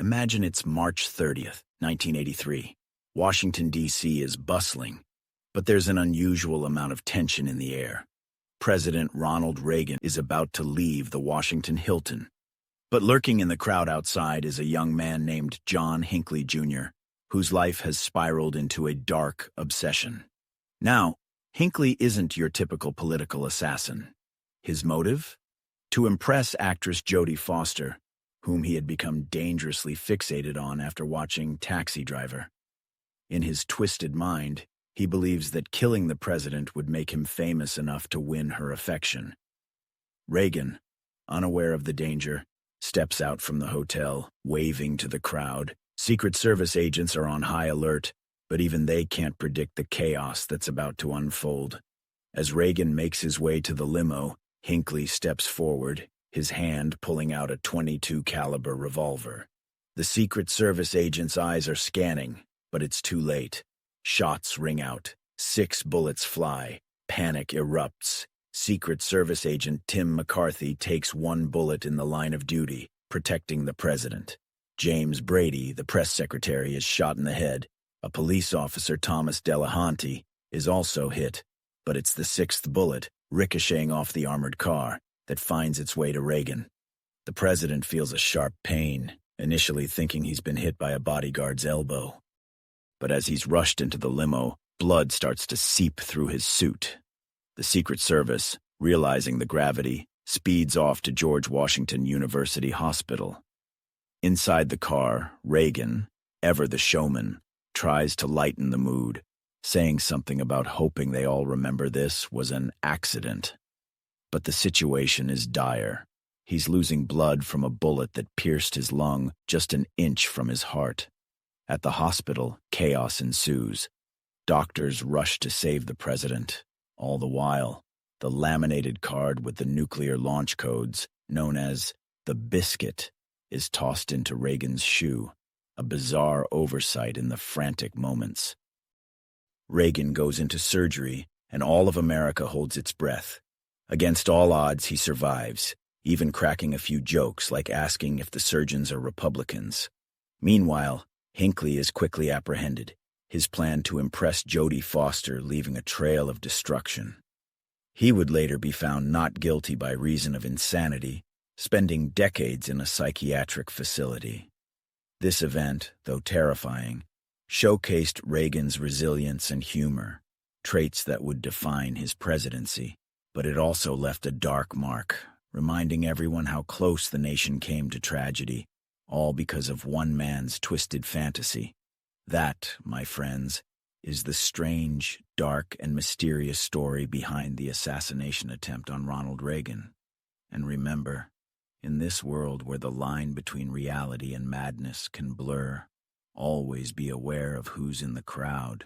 Imagine it's March 30th, 1983. Washington, D.C. is bustling, but there's an unusual amount of tension in the air. President Ronald Reagan is about to leave the Washington Hilton. But lurking in the crowd outside is a young man named John Hinckley, Jr., whose life has spiraled into a dark obsession. Now, Hinckley isn't your typical political assassin. His motive? To impress actress Jodie Foster, whom he had become dangerously fixated on after watching Taxi Driver. In his twisted mind, he believes that killing the president would make him famous enough to win her affection. Reagan, unaware of the danger, steps out from the hotel, waving to the crowd. Secret Service agents are on high alert, but even they can't predict the chaos that's about to unfold. As Reagan makes his way to the limo, Hinckley steps forward, his hand pulling out a .22 caliber revolver. The Secret Service agent's eyes are scanning, but it's too late. Shots ring out. 6 bullets fly. Panic erupts. Secret Service agent Tim McCarthy takes 1 bullet in the line of duty, protecting the president. James Brady, the press secretary, is shot in the head. A police officer, Thomas Delahanty, is also hit, but it's the 6th bullet, ricocheting off the armored car, that finds its way to Reagan. The president feels a sharp pain, initially thinking he's been hit by a bodyguard's elbow. But as he's rushed into the limo, blood starts to seep through his suit. The Secret Service, realizing the gravity, speeds off to George Washington University Hospital. Inside the car, Reagan, ever the showman, tries to lighten the mood, saying something about hoping they all remember this was an accident. But the situation is dire. He's losing blood from a bullet that pierced his lung just an inch from his heart. At the hospital, chaos ensues. Doctors rush to save the president. All the while, the laminated card with the nuclear launch codes, known as the Biscuit, is tossed into Reagan's shoe, a bizarre oversight in the frantic moments. Reagan goes into surgery, and all of America holds its breath. Against all odds, he survives, even cracking a few jokes like asking if the surgeons are Republicans. Meanwhile, Hinckley is quickly apprehended, his plan to impress Jodie Foster leaving a trail of destruction. He would later be found not guilty by reason of insanity, spending decades in a psychiatric facility. This event, though terrifying, showcased Reagan's resilience and humor, traits that would define his presidency. But it also left a dark mark, reminding everyone how close the nation came to tragedy, all because of one man's twisted fantasy. That, my friends, is the strange, dark, and mysterious story behind the assassination attempt on Ronald Reagan. And remember, in this world where the line between reality and madness can blur, always be aware of who's in the crowd.